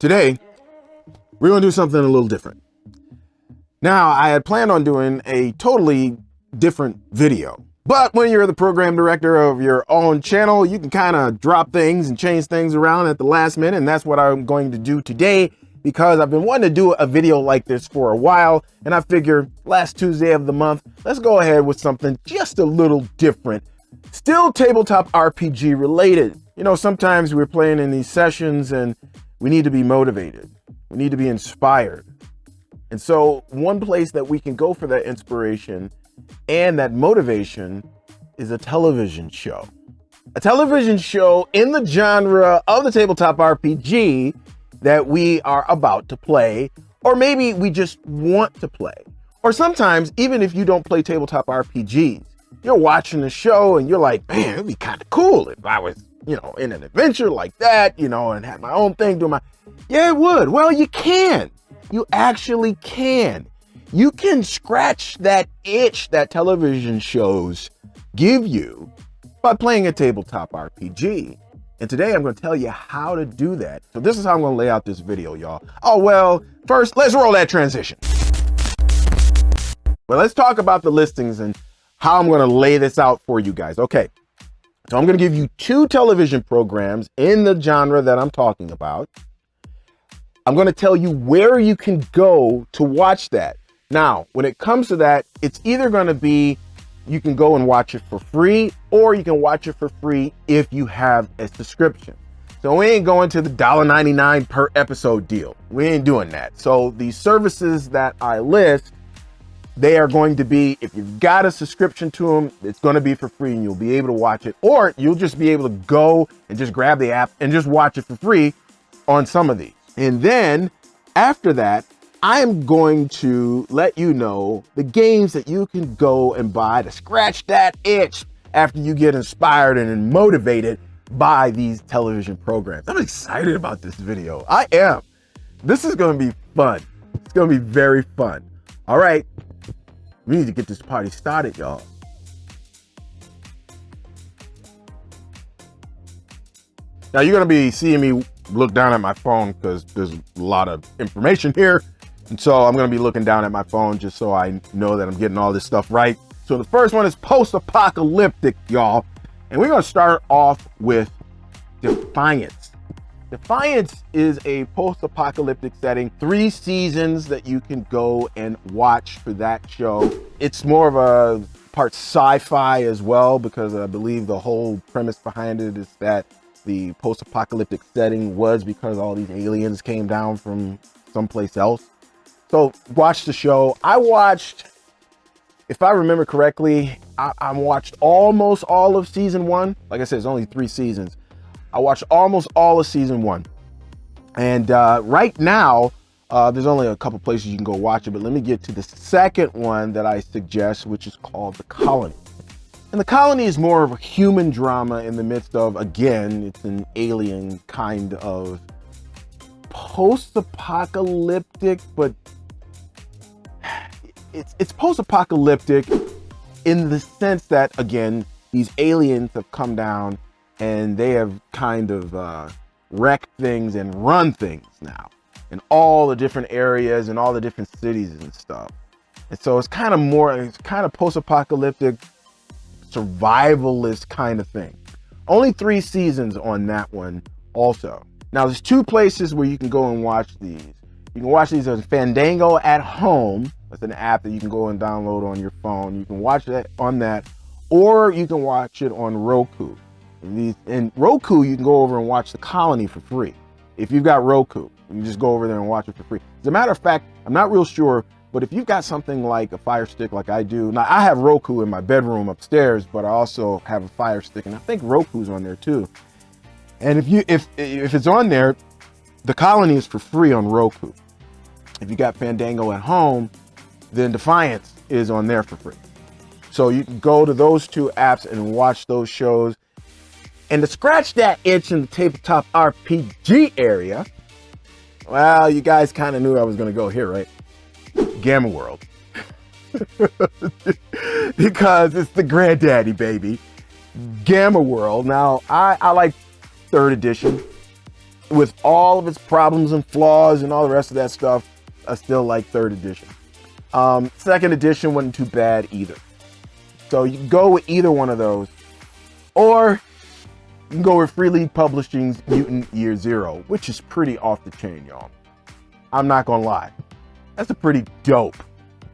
Today, we're going to do something a little different. Now, I had planned on doing a totally different video, but when you're the program director of your own channel, you can kind of drop things and change things around at the last minute, and that's what I'm going to do today because I've been wanting to do a video like this for a while, and I figure last Tuesday of the month, let's go ahead with something just a little different. Still tabletop RPG related. You know, sometimes we're playing in these sessions and we need to be motivated. We need to be inspired. And so one place that we can go for that inspiration and that motivation is a television show. A television show in the genre of the tabletop RPG that we are about to play, or maybe we just want to play. Or sometimes, even if you don't play tabletop RPGs, you're watching the show and you're like, man, it'd be kind of cool if I was, in an adventure like that, and had my own thing doing yeah, it would. Well, you can. You actually can. You can scratch that itch that television shows give you by playing a tabletop RPG. And today I'm going to tell you how to do that. So this is how I'm going to lay out this video, y'all. Oh, well, first, let's roll that transition. Well, let's talk about the listings and how I'm going to lay this out for you guys. Okay. So I'm going to give you 2 television programs in the genre that I'm talking about. I'm going to tell you where you can go to watch that. Now, when it comes to that, it's either going to be you can go and watch it for free, or you can watch it for free if you have a subscription. So we ain't going to the $1.99 per episode deal. We ain't doing that. So the services that I list, they are going to be, if you've got a subscription to them, it's going to be for free and you'll be able to watch it, or you'll just be able to go and just grab the app and just watch it for free on some of these. And then after that, I'm going to let you know the games that you can go and buy to scratch that itch after you get inspired and motivated by these television programs. I'm excited about this video. I am. This is going to be fun. It's going to be very fun. All right. We need to get this party started, y'all. Now you're going to be seeing me look down at my phone because there's a lot of information here. And so I'm going to be looking down at my phone just so I know that I'm getting all this stuff right. So the first one is post-apocalyptic, y'all. And we're going to start off with Defiance. Defiance is a post-apocalyptic setting, 3 seasons that you can go and watch for that show. It's more of a part sci-fi as well, because I believe the whole premise behind it is that the post-apocalyptic setting was because all these aliens came down from someplace else. So watch the show. I watched, if I remember correctly, I watched almost all of season 1. Like I said, it's only 3 seasons. I watched almost all of season 1. And right now, there's only a couple places you can go watch it, but let me get to the second one that I suggest, which is called The Colony. And The Colony is more of a human drama in the midst of, again, it's an alien kind of post-apocalyptic, but it's post-apocalyptic in the sense that, again, these aliens have come down and they have kind of wrecked things and run things now in all the different areas and all the different cities and stuff. And so it's kind of post-apocalyptic, survivalist kind of thing. Only 3 seasons on that one also. Now there's 2 places where you can go and watch these. You can watch these on Fandango at Home. That's an app that you can go and download on your phone. You can watch that on that, or you can watch it on Roku. And Roku, you can go over and watch The Colony for free. If you've got Roku, you can just go over there and watch it for free. As a matter of fact, I'm not real sure, but if you've got something like a Fire Stick like I do, now I have Roku in my bedroom upstairs, but I also have a Fire Stick, and I think Roku's on there too. And if it's on there, The Colony is for free on Roku. If you got Fandango at Home, then Defiance is on there for free. So you can go to those 2 apps and watch those shows. And to scratch that itch in the tabletop RPG area, well, you guys kind of knew I was going to go here, right? Gamma World. Because it's the granddaddy, baby. Gamma World. Now, I like 3rd edition. with all of its problems and flaws and all the rest of that stuff, I still like third edition. Second edition wasn't too bad either. So you can go with either one of those, or you can go with Free League Publishing's Mutant Year Zero, which is pretty off the chain, y'all. I'm not gonna lie. That's a pretty dope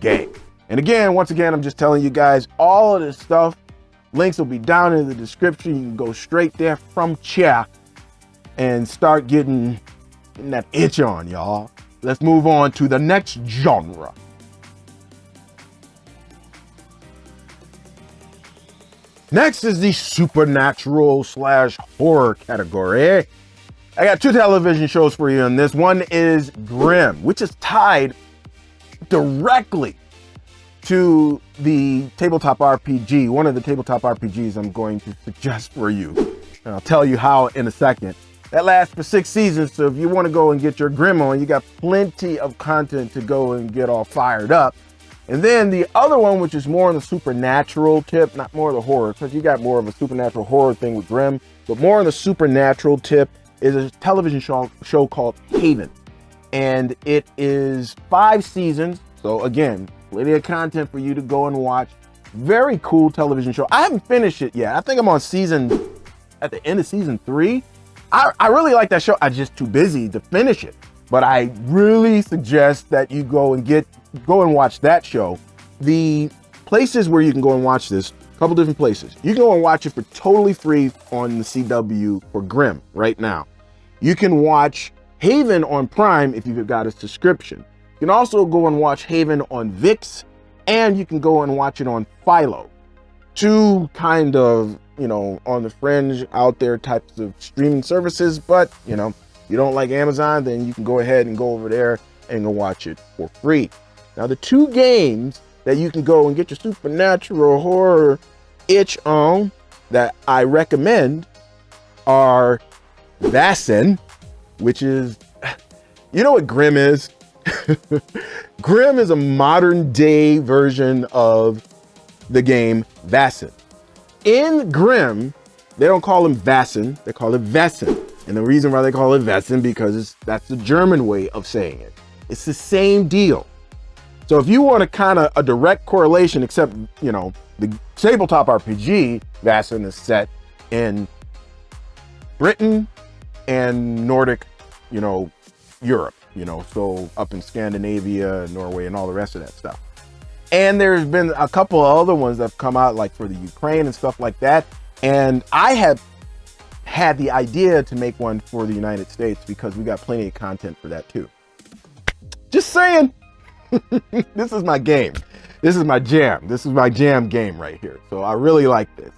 game. And again, once again, I'm just telling you guys, all of this stuff, links will be down in the description. You can go straight there from chat and start getting that itch on, y'all. Let's move on to the next genre. Next is the supernatural / horror category. I got 2 television shows for you on this. One is GRIMM, which is tied directly to the tabletop RPG, one of the tabletop RPGs I'm going to suggest for you. And I'll tell you how in a second. That lasts for 6 seasons, so if you want to go and get your GRIMM on, you got plenty of content to go and get all fired up. And then the other one, which is more on the supernatural tip, not more of the horror, because you got more of a supernatural horror thing with GRIMM, but more on the supernatural tip, is a television show called Haven. And it is 5 seasons. So again, plenty of content for you to go and watch. Very cool television show. I haven't finished it yet. I think I'm on at the end of season 3. I really like that show. I'm just too busy to finish it. But I really suggest that you go and watch that show. The places where you can go and watch this, a couple different places. You can go and watch it for totally free on the CW for GRIMM right now. You can watch Haven on Prime if you've got a subscription. You can also go and watch Haven on VIX, and you can go and watch it on Philo. 2 kind of, on the fringe out there types of streaming services, but you don't like Amazon, then you can go ahead and go over there and go watch it for free. Now, the 2 games that you can go and get your supernatural horror itch on that I recommend are VAESEN, which is, you know what GRIMM is? GRIMM is a modern day version of the game VAESEN. In GRIMM, they don't call him VAESEN, they call it VAESEN. And the reason why they call it VAESEN, because that's the German way of saying it. It's the same deal. So if you want a kind of a direct correlation, except, the tabletop RPG, VAESEN is set in Britain and Nordic, Europe, so up in Scandinavia, Norway, and all the rest of that stuff. And there's been a couple of other ones that have come out, like for the Ukraine and stuff like that. And I have had the idea to make one for the United States because we got plenty of content for that too. Just saying. This is my game. This is my jam. This is my jam game right here. So I really like this.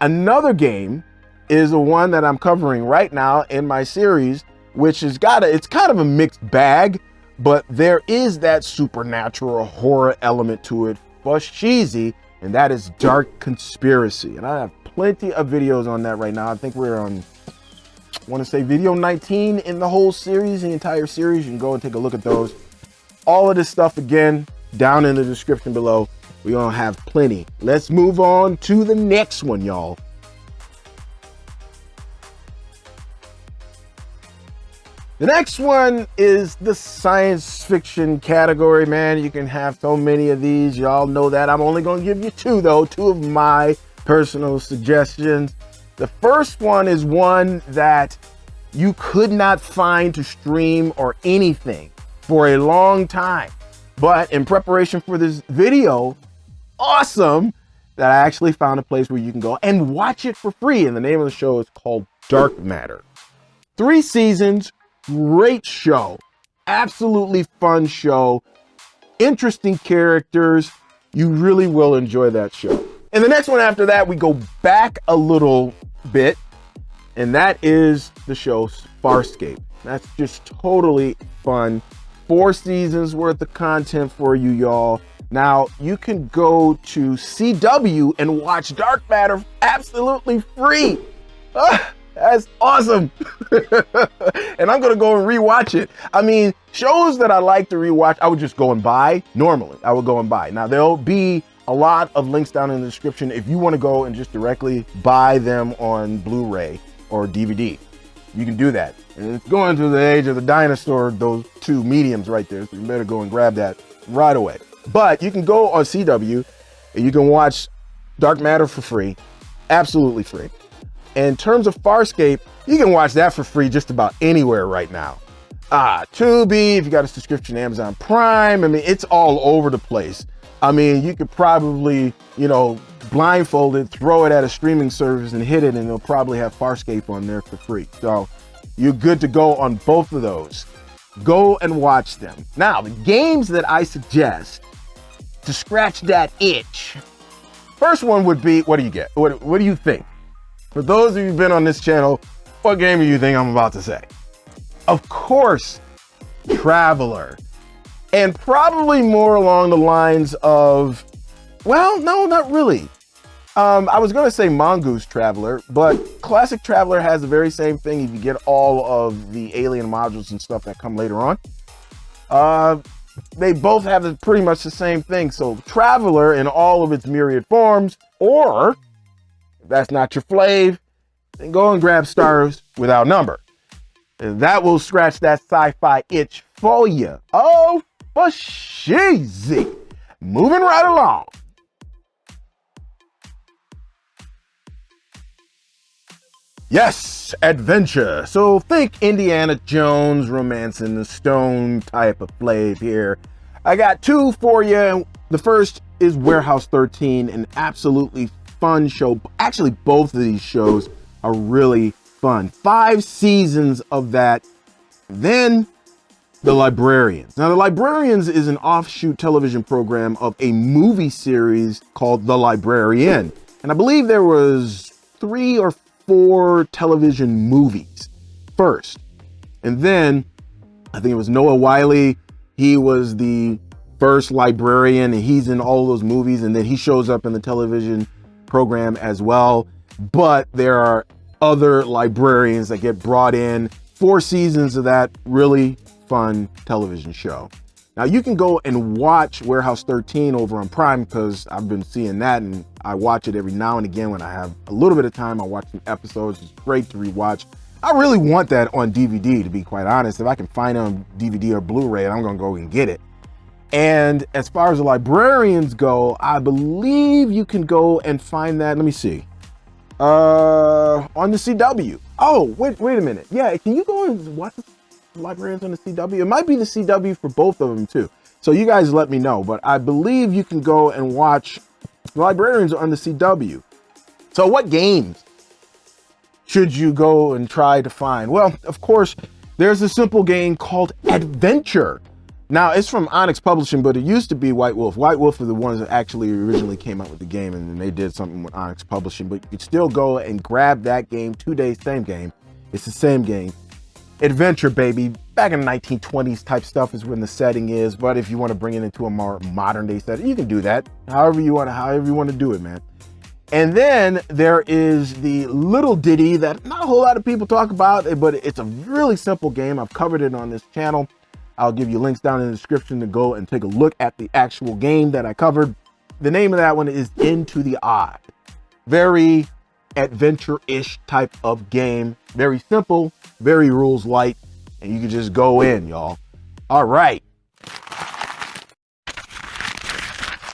Another game is the one that I'm covering right now in my series, which has it's kind of a mixed bag, but there is that supernatural horror element to it for cheesy, and that is Dark Conspiracy. And I have plenty of videos on that right now. I think we're on, I want to say video 19 in the whole series, the entire series. You can go and take a look at those. All of this stuff, again, down in the description below. We're going to have plenty. Let's move on to the next one, y'all. The next one is the science fiction category, man. You can have so many of these. Y'all know that. I'm only going to give you 2, though. 2 of my personal suggestions. The first one is one that you could not find to stream or anything for a long time. But in preparation for this video, awesome, that I actually found a place where you can go and watch it for free. And the name of the show is called Dark Matter. 3 seasons. Great show, absolutely fun show, interesting characters. You really will enjoy that show. And the next one after that, we go back a little bit, and that is the show FARSCAPE. That's just totally fun. 4 seasons worth of content for you, y'all. Now, you can go to CW and watch Dark Matter absolutely free. That's awesome. And I'm going to go and rewatch it. I mean, shows that I like to rewatch, I would just go and buy. Normally, I would go and buy. Now, there'll be a lot of links down in the description if you want to go and just directly buy them on Blu-ray or DVD. you can do that. And it's going to the age of the dinosaur, those two mediums right there. So you better go and grab that right away. But you can go on CW and you can watch Dark Matter for free, absolutely free. In terms of Farscape, you can watch that for free just about anywhere right now. Tubi, if you got a subscription to Amazon Prime, I mean, it's all over the place. I mean, you could probably, you know, blindfold it, throw it at a streaming service and hit it, and it'll probably have Farscape on there for free. So you're good to go on both of those. Go and watch them. Now, the games that I suggest to scratch that itch. First one would be, what do you get? What do you think? For those of you who've been on this channel, what game do you think I'm about to say? Of course, Traveler. And probably more along the lines of, well, no, not really. I was going to say Mongoose Traveler, but Classic Traveler has the very same thing if you get all of the alien modules and stuff that come later on. They both have pretty much the same thing. So Traveler in all of its myriad forms, or if that's not your fave, then go and grab Stars Without Number. And that will scratch that sci-fi itch for you. Oh, for sheezy. Moving right along. Yes, adventure. So think Indiana Jones, Romance in the Stone type of flavor here. I got two for you. The first is Warehouse 13, an absolutely fun show. Actually, both of these shows are really fun. 5 seasons of that. Then The Librarians. Now, The Librarians is an offshoot television program of a movie series called The Librarian. And I believe there was 3 or 4 television movies first. And then I think it was Noah Wiley. He was the first librarian and he's in all those movies. And then he shows up in the television program as well. But there are other librarians that get brought in. 4 seasons of that really fun television show. Now you can go and watch Warehouse 13 over on Prime because I've been seeing that and I watch it every now and again when I have a little bit of time. I watch some episodes. It's great to rewatch. I really want that on DVD, to be quite honest. If I can find it on DVD or Blu-ray, I'm going to go and get it. And as far as the Librarians go, I believe you can go and find that. Let me see. On the CW. Oh, wait a minute. Yeah, can you go and watch the Librarians on the CW? It might be the CW for both of them too. So you guys let me know, but I believe you can go and watch the Librarians on the CW. So what games should you go and try to find? Well, of course, there's a simple game called Adventure. Now, it's from Onyx Publishing, but it used to be White Wolf. White Wolf are the ones that actually originally came out with the game, and then they did something with Onyx Publishing, but you could still go and grab that game, 2 days, same game. It's the same game. Adventure, baby. Back in the 1920s type stuff is when the setting is, but if you want to bring it into a more modern day setting, you can do that. However you want to do it, man. And then there is the little ditty that not a whole lot of people talk about, but it's a really simple game. I've covered it on this channel. I'll give you links down in the description to go and take a look at the actual game that I covered. The name of that one is Into the Odd. Very adventure-ish type of game. Very simple, very rules light, and you can just go in, y'all. All right.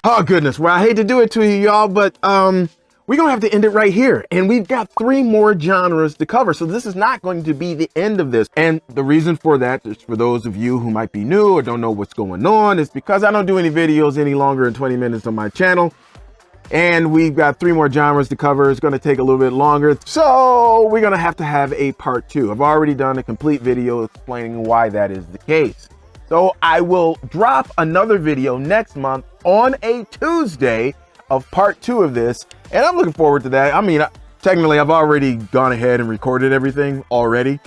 Oh, goodness. Well, I hate to do it to you, y'all, but we're going to have to end it right here. And we've got 3 more genres to cover. So this is not going to be the end of this. And the reason for that is for those of you who might be new or don't know what's going on is because I don't do any videos any longer than 20 minutes on my channel. And we've got 3 more genres to cover. It's going to take a little bit longer. So we're going to have a part 2. I've already done a complete video explaining why that is the case. So I will drop another video next month on a Tuesday of part 2 of this. And I'm looking forward to that. I mean, technically I've already gone ahead and recorded everything already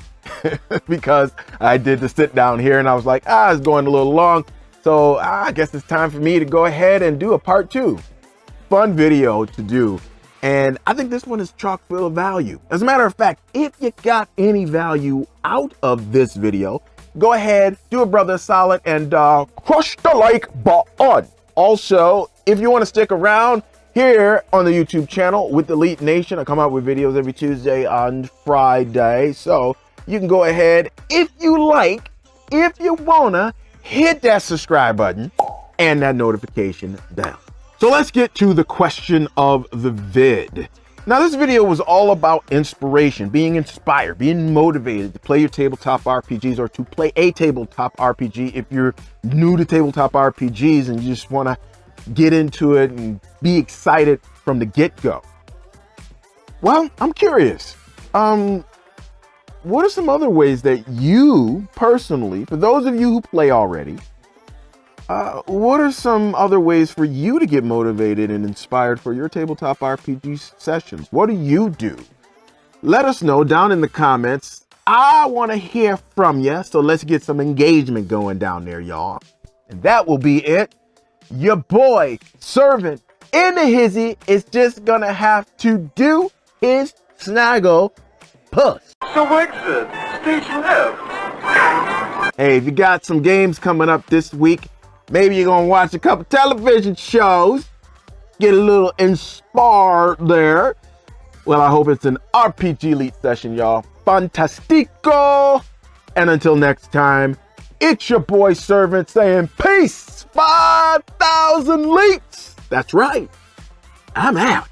because I did the sit down here and I was like, it's going a little long. So I guess it's time for me to go ahead and do a part 2. Fun video to do. And I think this one is chock full of value. As a matter of fact, if you got any value out of this video, go ahead, do a brother a solid and crush the like button. Also, if you want to stick around here on the YouTube channel with Elite Nation, I come out with videos every Tuesday and Friday. So you can go ahead, if you like, if you wanna, hit that subscribe button and that notification bell. So let's get to the question of the vid. Now, this video was all about inspiration, being inspired, being motivated to play your tabletop RPGs or to play a tabletop RPG if you're new to tabletop RPGs and you just want to get into it and be excited from the get-go. Well, I'm curious. What are some other ways that you personally, for those of you who play already, what are some other ways for you to get motivated and inspired for your tabletop RPG sessions? What do you do? Let us know down in the comments. I want to hear from you, so let's get some engagement going down there, y'all. And that will be it. Your boy, Servant in the hizzy, is just gonna have to do his snaggle puss. So exit, stage left. Hey, if you got some games coming up this week, maybe you're gonna watch a couple television shows, get a little inspired there. Well, I hope it's an RPG Elite session, y'all. Fantastico! And until next time, it's your boy Servant saying peace, 5,000 leaks. That's right, I'm out.